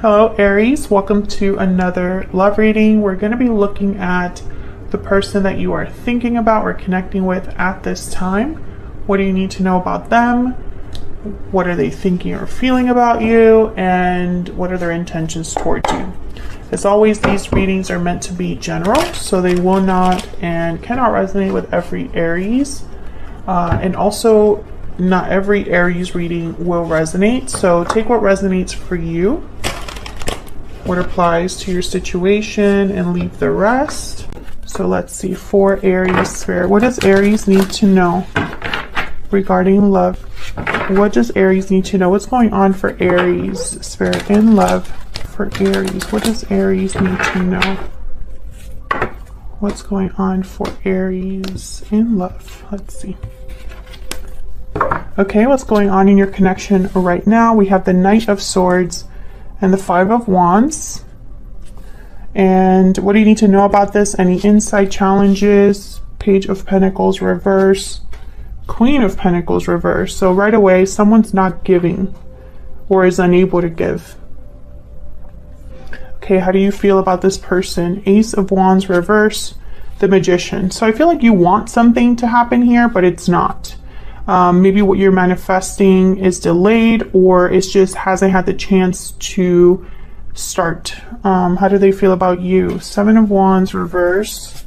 Hello Aries, welcome to another love reading. We're going to be looking at the person that you are thinking about or connecting with at this time. What do you need to know about them? What are they thinking or feeling about you? And what are their intentions towards you? As always, these readings are meant to be general, so they will not and cannot resonate with every Aries. And also, not every Aries reading will resonate, so take what resonates for you, what applies to your situation, and leave the rest. So let's see, for Aries Spirit, what does Aries need to know regarding love? What does Aries need to know? What's going on for Aries Spirit in love for Aries? What does Aries need to know? What's going on for Aries in love? Let's see. Okay, what's going on in your connection right now? We have the Knight of Swords and the Five of Wands. And what do you need to know about this? Any insight, challenges? Page of Pentacles reverse, Queen of Pentacles reverse. So right away, someone's not giving or is unable to give. Okay, how do you feel about this person? Ace of Wands reverse, the Magician. So I feel like you want something to happen here, but it's not. Maybe what you're manifesting is delayed, or it just hasn't had the chance to start. How do they feel about you? Seven of Wands reverse,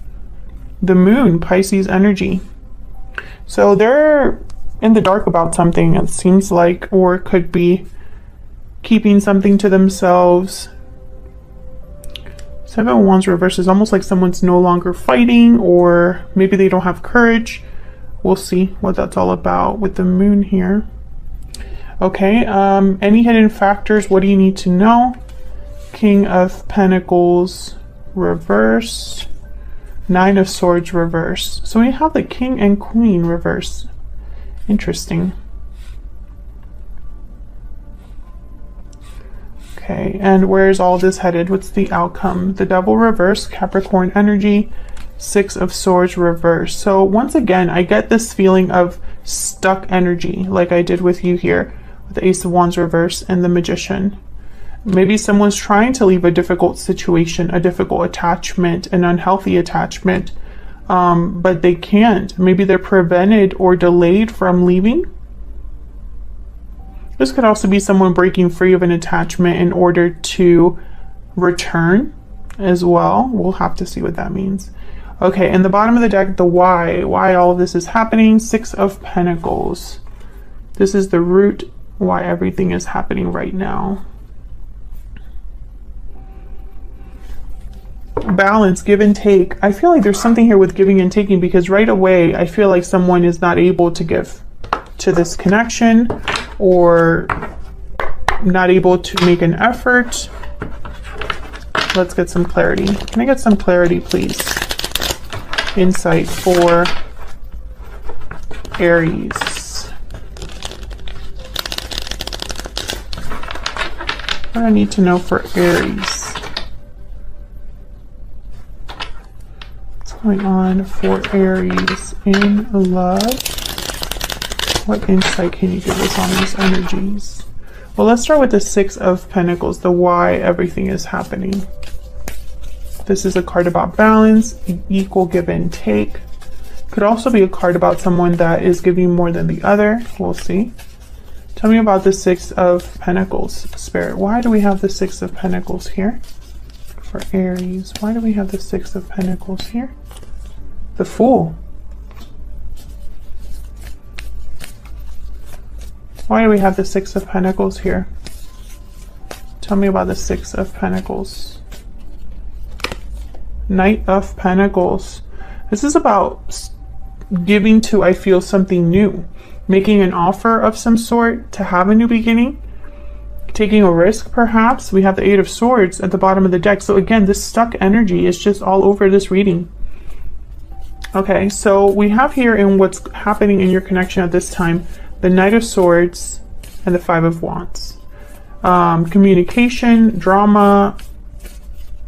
the Moon, Pisces energy. So they're in the dark about something, it seems like, or it could be keeping something to themselves. Seven of Wands reverse is almost like someone's no longer fighting, or maybe they don't have courage. We'll see what that's all about with the Moon here. Okay, any hidden factors? What do you need to know? King of Pentacles reverse, Nine of Swords reverse. So we have the King and Queen reverse. Interesting. Okay, and where's all this headed? What's the outcome? The Devil reverse, Capricorn energy, Six of Swords reverse. So once again, I get this feeling of stuck energy, like I did with you here, with the Ace of Wands reverse and the Magician. Maybe someone's trying to leave a difficult situation, a difficult attachment, an unhealthy attachment, but they can't. Maybe they're prevented or delayed from leaving. This could also be someone breaking free of an attachment in order to return as well. We'll have to see what that means. Okay, in the bottom of the deck, the why all of this is happening. Six of Pentacles. This is the root why everything is happening right now. Balance, give and take. I feel like there's something here with giving and taking, because right away I feel like someone is not able to give to this connection, or not able to make an effort. Let's get some clarity. Can I get some clarity, please? Insight for Aries. What do I need to know for Aries? What's going on for Aries in love? What insight can you give us on these energies? Well, let's start with the Six of Pentacles, the why everything is happening. This is a card about balance, equal give and take. Could also be a card about someone that is giving more than the other. We'll see. Tell me about the Six of Pentacles, Spirit. Why do we have the Six of Pentacles here for Aries? Why do we have the Six of Pentacles here? The Fool. Why do we have the Six of Pentacles here? Tell me about the Six of Pentacles. Knight of Pentacles. This is about giving to, I feel, something new. Making an offer of some sort to have a new beginning. Taking a risk, perhaps. We have the Eight of Swords at the bottom of the deck. So again, this stuck energy is just all over this reading. Okay, so we have here in what's happening in your connection at this time, the Knight of Swords and the Five of Wands. Communication, drama,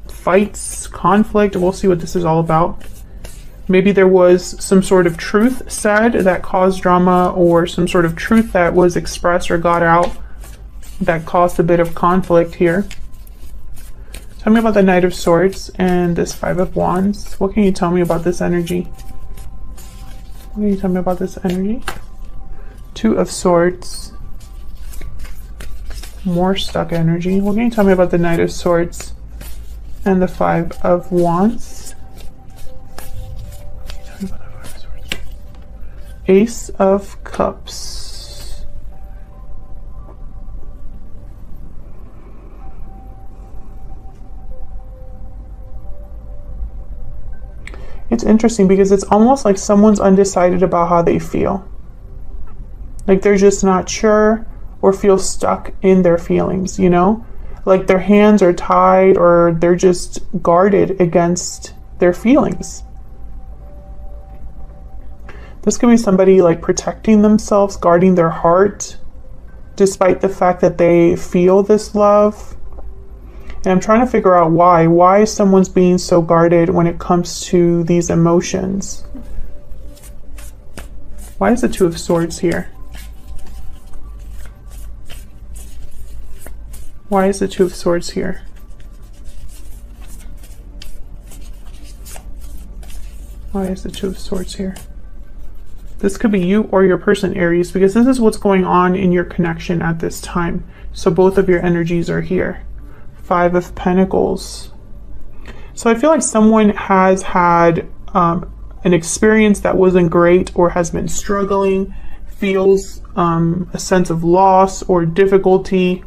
fights, conflict. We'll see what this is all about. Maybe there was some sort of truth said that caused drama, or some sort of truth that was expressed or got out that caused a bit of conflict here. Tell me about the Knight of Swords and this Five of Wands. What can you tell me about this energy? What can you tell me about this energy? Two of Swords. More stuck energy. What can you tell me about the Knight of Swords and the Five of Wands? Tell me about the Five of Swords. Ace of Cups. It's interesting because it's almost like someone's undecided about how they feel. Like they're just not sure or feel stuck in their feelings, you know? Like their hands are tied or they're just guarded against their feelings. This could be somebody like protecting themselves, guarding their heart, despite the fact that they feel this love. And I'm trying to figure out why. Why is someone's being so guarded when it comes to these emotions? Why is the Two of Swords here? Why is the Two of Swords here? Why is the Two of Swords here? This could be you or your person, Aries, because this is what's going on in your connection at this time. So both of your energies are here. Five of Pentacles. So I feel like someone has had an experience that wasn't great or has been struggling, feels a sense of loss or difficulty.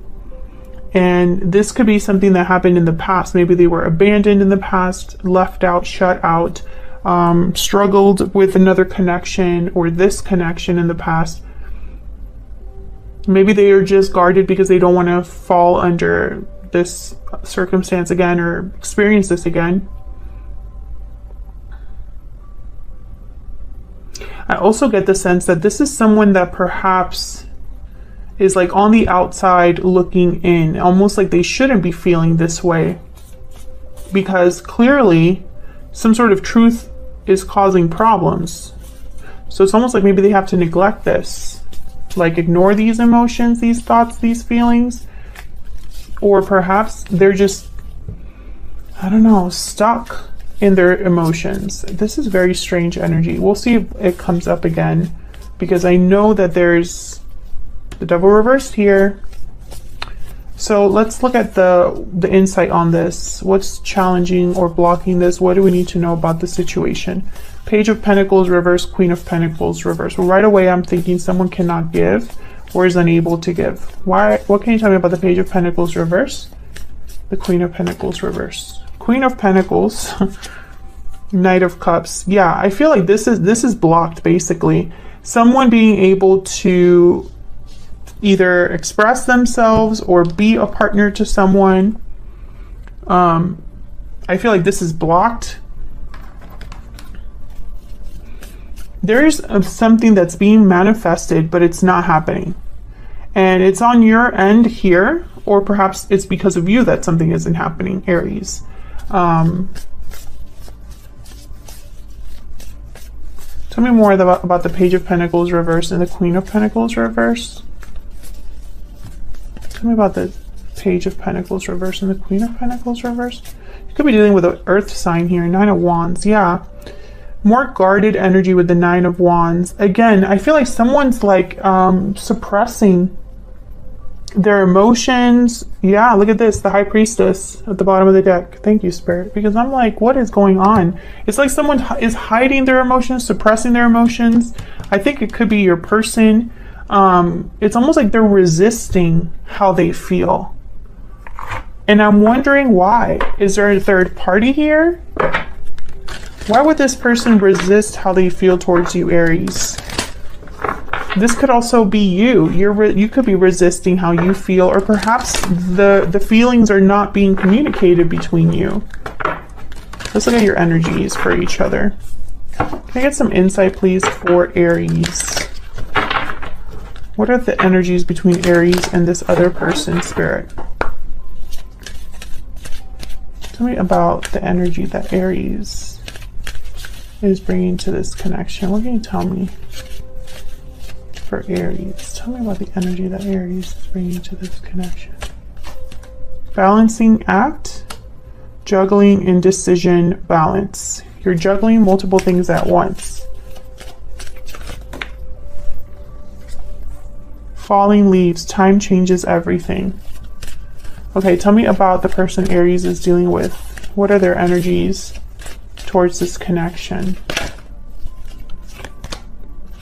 And this could be something that happened in the past. Maybe they were abandoned in the past, left out, shut out, struggled with another connection or this connection in the past. Maybe they are just guarded because they don't want to fall under this circumstance again or experience this again. I also get the sense that this is someone that perhaps is like on the outside looking in, almost like they shouldn't be feeling this way because clearly some sort of truth is causing problems. So it's almost like maybe they have to neglect this, like ignore these emotions, these thoughts, these feelings. Or perhaps they're just, I don't know, stuck in their emotions. This is very strange energy. We'll see if it comes up again because I know that there's the Devil reversed here. So let's look at the insight on this. What's challenging or blocking this? What do we need to know about the situation? Page of Pentacles reverse, Queen of Pentacles reverse. Well, right away I'm thinking someone cannot give or is unable to give. Why? What can you tell me about the Page of Pentacles reverse? The Queen of Pentacles reverse. Queen of Pentacles, Knight of Cups. Yeah, I feel like this is blocked basically. Someone being able to either express themselves or be a partner to someone. I feel like this is blocked. There's something that's being manifested, but it's not happening. And it's on your end here, or perhaps it's because of you that something isn't happening, Aries. Tell me more about the Page of Pentacles reverse and the Queen of Pentacles reverse. Tell me about the Page of Pentacles reverse and the Queen of Pentacles reverse. You could be dealing with an earth sign here, Nine of Wands. Yeah. More guarded energy with the Nine of Wands. Again, I feel like someone's like suppressing their emotions. Yeah, look at this, the High Priestess at the bottom of the deck. Thank you, Spirit, because I'm like, what is going on? It's like someone is hiding their emotions, suppressing their emotions. I think it could be your person. It's almost like they're resisting how they feel. And I'm wondering why. Is there a third party here? Why would this person resist how they feel towards you, Aries? This could also be you. You could be resisting how you feel, or perhaps the feelings are not being communicated between you. Let's look at your energies for each other. Can I get some insight, please, for Aries? What are the energies between Aries and this other person, Spirit? Tell me about the energy that Aries is bringing to this connection. What can you tell me for Aries? Tell me about the energy that Aries is bringing to this connection. Balancing act. Juggling, indecision, balance. You're juggling multiple things at once. Falling leaves, time changes everything. Okay, tell me about the person Aries is dealing with. What are their energies towards this connection?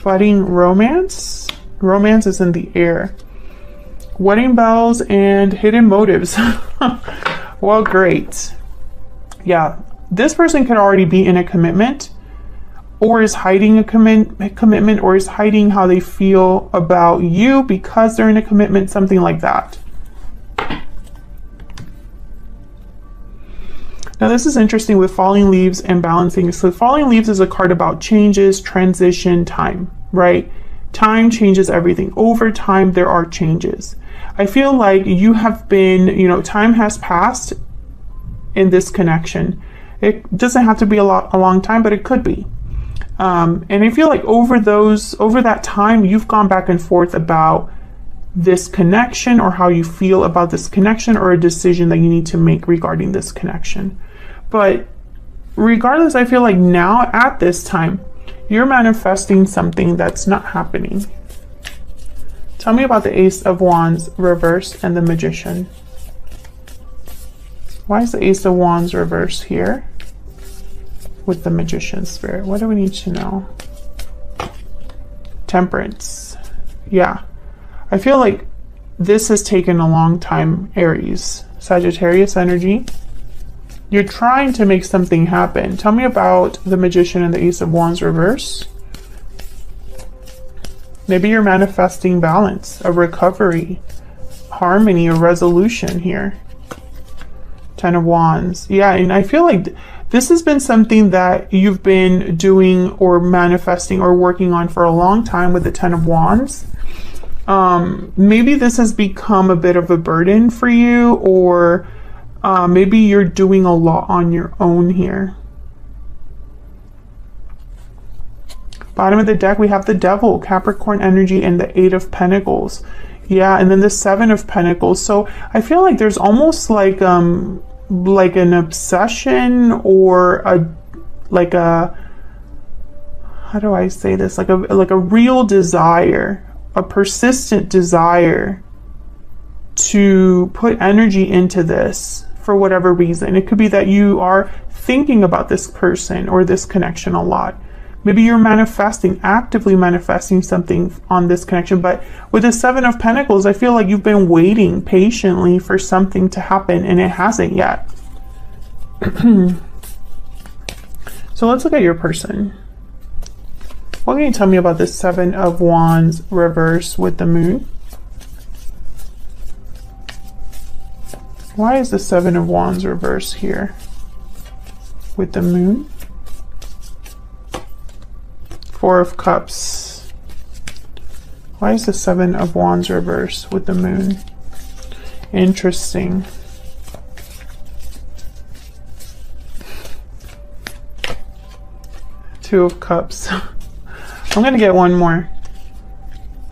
Budding romance. Romance is in the air. Wedding bells and hidden motives. Well, great. Yeah, this person could already be in a commitment, or is hiding a commitment, or is hiding how they feel about you because they're in a commitment, something like that. Now this is interesting with falling leaves and balancing. So falling leaves is a card about changes, transition, time, right? Time changes everything. Over time, there are changes. I feel like you have been, time has passed in this connection. It doesn't have to be a long time, but it could be. And I feel like over that time, you've gone back and forth about this connection, or how you feel about this connection, or a decision that you need to make regarding this connection. But regardless, I feel like now at this time, you're manifesting something that's not happening. Tell me about the Ace of Wands reversed and the Magician. Why is the Ace of Wands reversed here with the Magician spirit? What do we need to know? Temperance. Yeah. I feel like this has taken a long time, Aries. Sagittarius energy. You're trying to make something happen. Tell me about the Magician and the Ace of Wands reverse. Maybe you're manifesting balance, a recovery, harmony, a resolution here. Ten of Wands. Yeah, and I feel like this has been something that you've been doing or manifesting or working on for a long time with the Ten of Wands. Maybe this has become a bit of a burden for you, or maybe you're doing a lot on your own here. Bottom of the deck, we have the Devil, Capricorn energy, and the Eight of Pentacles. Yeah, and then the Seven of Pentacles. So I feel like there's almost like an obsession, or how do I say this? Like a real desire, a persistent desire to put energy into this for whatever reason. It could be that you are thinking about this person or this connection a lot. Maybe you're actively manifesting something on this connection. But with the Seven of Pentacles, I feel like you've been waiting patiently for something to happen, and it hasn't yet. So let's look at your person. What can you tell me about the Seven of Wands reverse with the Moon? Why is the Seven of Wands reverse here with the Moon? Four of Cups. Why is the Seven of Wands reverse with the Moon? Interesting. Two of Cups. I'm gonna get one more.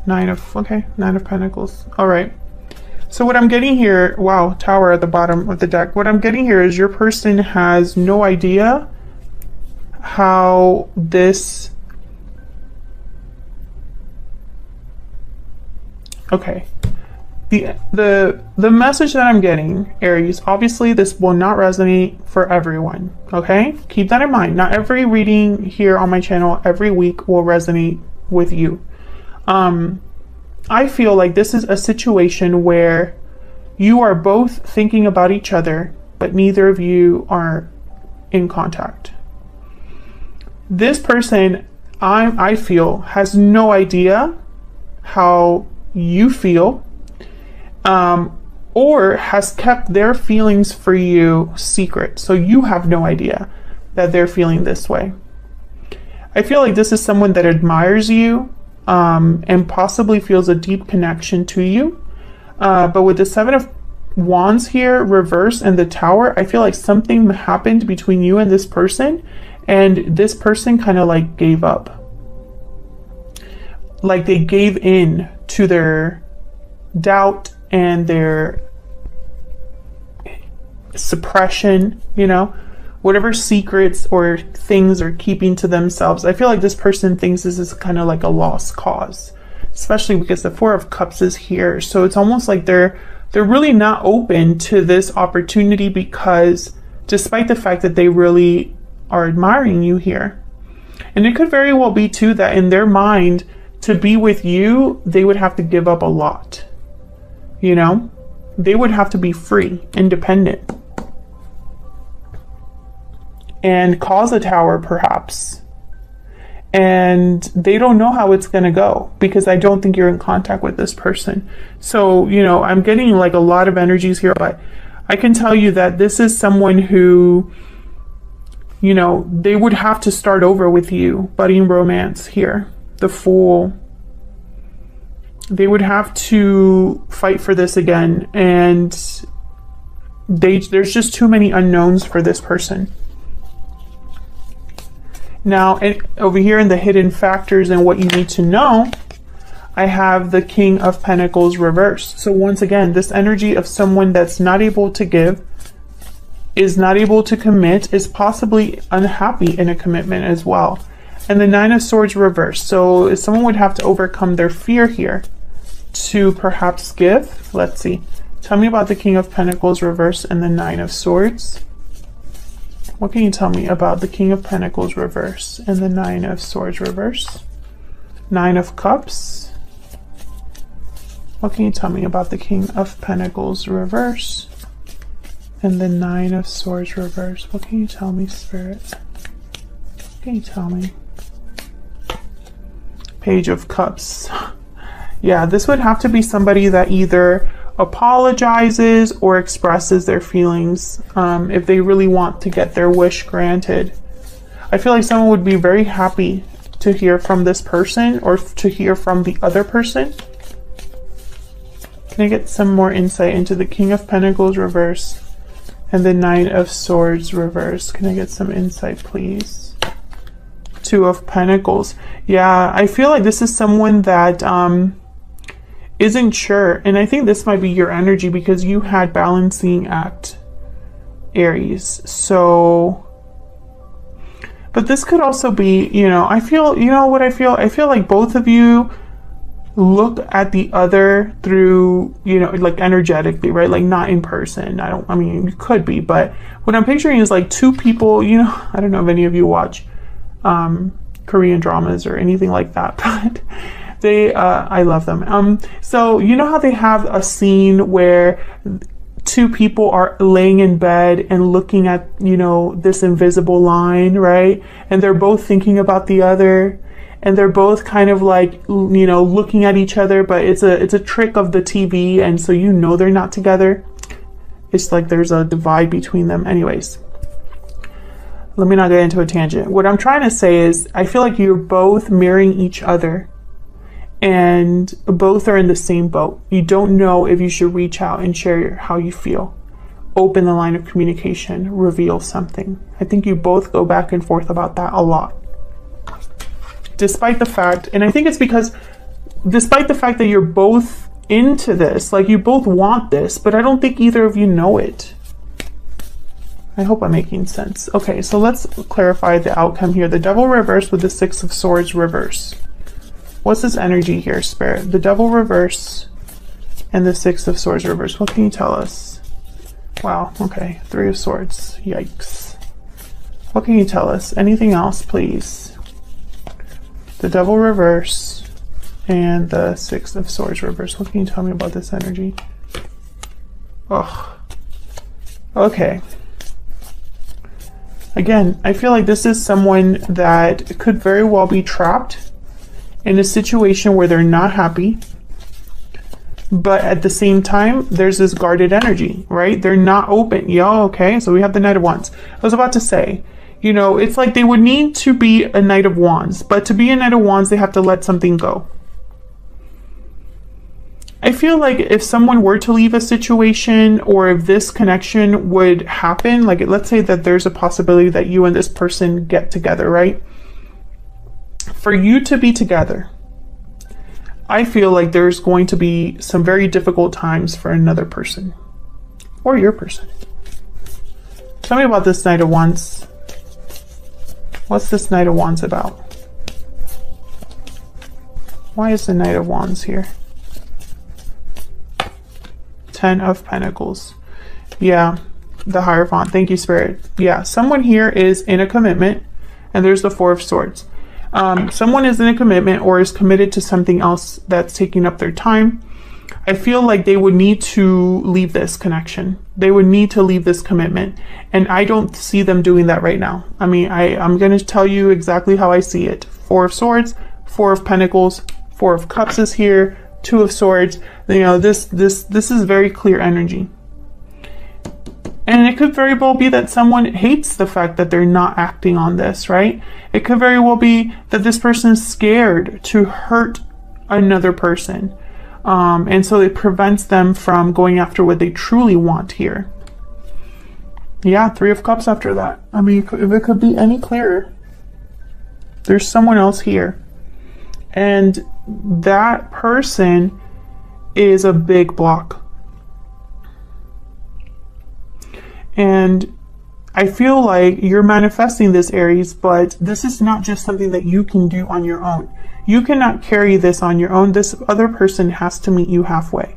Nine of Pentacles. All right. So what I'm getting here, wow, Tower at the bottom of the deck. What I'm getting here is your person has no idea how this, okay. The message that I'm getting, Aries, obviously this will not resonate for everyone, okay? Keep that in mind. Not every reading here on my channel every week will resonate with you. I feel like this is a situation where you are both thinking about each other, but neither of you are in contact. This person, I feel, has no idea how you feel, or has kept their feelings for you secret. So you have no idea that they're feeling this way. I feel like this is someone that admires you, and possibly feels a deep connection to you. But with the Seven of Wands here, reverse, and the Tower, I feel like something happened between you and this person, and this person kind of like gave up. Like they gave in to their doubt and their suppression, you know, whatever secrets or things are keeping to themselves. I feel like this person thinks this is kind of like a lost cause, especially because the Four of Cups is here. So it's almost like they're really not open to this opportunity, because despite the fact that they really are admiring you here. And it could very well be too that in their mind, to be with you, they would have to give up a lot. You know, they would have to be free, independent, and cause a tower perhaps. And they don't know how it's going to go, because I don't think you're in contact with this person. So, you know, I'm getting like a lot of energies here, but I can tell you that this is someone who, you know, they would have to start over with you, budding romance here, the Fool. They would have to fight for this again, and there's just too many unknowns for this person. Now, over here in the hidden factors and what you need to know, I have the King of Pentacles reversed. So once again, this energy of someone that's not able to give, is not able to commit, is possibly unhappy in a commitment as well. And the Nine of Swords reversed. So someone would have to overcome their fear here to perhaps give. Let's see. Tell me about the King of Pentacles reversed and the Nine of Swords. What can you tell me about the King of Pentacles reverse and the Nine of Swords reverse? Nine of Cups. What can you tell me about the King of Pentacles reverse and the Nine of Swords reverse? What can you tell me, Spirit? What can you tell me? Page of Cups. Yeah, this would have to be somebody that either apologizes or expresses their feelings if they really want to get their wish granted. I feel like someone would be very happy to hear from this person or to hear from the other person. Can I get some more insight into the King of Pentacles reverse and the Nine of Swords reverse? Can I get some insight, please? Two of Pentacles. Yeah, I feel like this is someone that isn't sure, and I think this might be your energy because you had balancing act, Aries. So, but this could also be, you know, I feel, you know what I feel? I feel like both of you look at the other through, you know, like energetically, right? Like not in person. I mean, you could be, but what I'm picturing is like two people, you know, I don't know if any of you watch Korean dramas or anything like that, but I love them. So you know how they have a scene where two people are laying in bed and looking at, you know, this invisible line, right? And they're both thinking about the other, and they're both kind of like, you know, looking at each other, but it's a trick of the TV, and so you know they're not together. It's like there's a divide between them. Anyways, let me not get into a tangent. What I'm trying to say is I feel like you're both mirroring each other, and both are in the same boat. You don't know if you should reach out and share how you feel. Open the line of communication, reveal something. I think you both go back and forth about that a lot. Despite the fact, and I think it's because, despite the fact that you're both into this, like you both want this, but I don't think either of you know it. I hope I'm making sense. Okay, so let's clarify the outcome here. The Devil reverse with the Six of Swords reverse. What's this energy here, Spirit? The Devil reverse and the Six of Swords reverse. What can you tell us? Wow, okay. Three of Swords. Yikes. What can you tell us? Anything else, please? The Devil reverse and the Six of Swords reverse. What can you tell me about this energy? Oh, okay. Again, I feel like this is someone that could very well be trapped in a situation where they're not happy, but at the same time, there's this guarded energy, right? They're not open. Yeah, okay, so we have the Knight of Wands. I was about to say, you know, it's like they would need to be a Knight of Wands, but to be a Knight of Wands, they have to let something go. I feel like if someone were to leave a situation, or if this connection would happen, like let's say that there's a possibility that you and this person get together, right? For you to be together, I feel like there's going to be some very difficult times for another person or your person. Tell me about this Knight of Wands. What's this Knight of Wands about? Why is the Knight of Wands here? 10 of Pentacles. Yeah, the Hierophant. Thank you, Spirit. Yeah, someone here is in a commitment, and there's the Four of Swords. Someone is in a commitment or is committed to something else that's taking up their time. I feel like they would need to leave this connection. They would need to leave this commitment. And I don't see them doing that right now. I mean, I'm going to tell you exactly how I see it. Four of Swords, Four of Pentacles, Four of Cups is here, Two of Swords. You know, this is very clear energy. And it could very well be that someone hates the fact that they're not acting on this, right? It could very well be that this person is scared to hurt another person. And so it prevents them from going after what they truly want here. Yeah, Three of Cups after that. I mean, if it could be any clearer. There's someone else here. And that person is a big block. And I feel like you're manifesting this, Aries, but this is not just something that you can do on your own. You cannot carry this on your own. This other person has to meet you halfway.